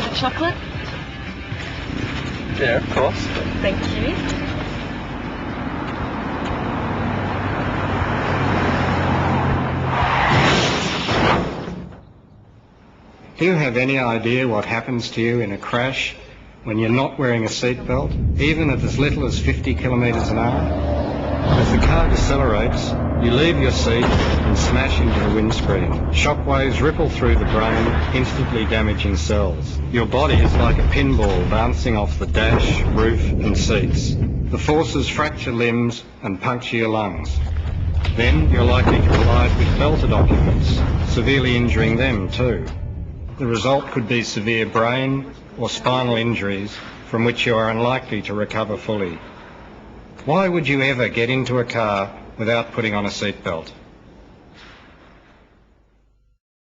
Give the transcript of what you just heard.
bit of chocolate? Yeah, of course. Thank you. Do you have any idea what happens to you in a crash when you're not wearing a seatbelt, even at as little as 50 kilometres an hour? As the car decelerates, you leave your seat and smash into the windscreen. Shockwaves ripple through the brain, instantly damaging cells. Your body is like a pinball bouncing off the dash, roof and seats. The forces fracture limbs and puncture your lungs. Then you're likely to collide with belted occupants, severely injuring them too. The result could be severe brain or spinal injuries from which you are unlikely to recover fully. Why would you ever get into a car without putting on a seatbelt?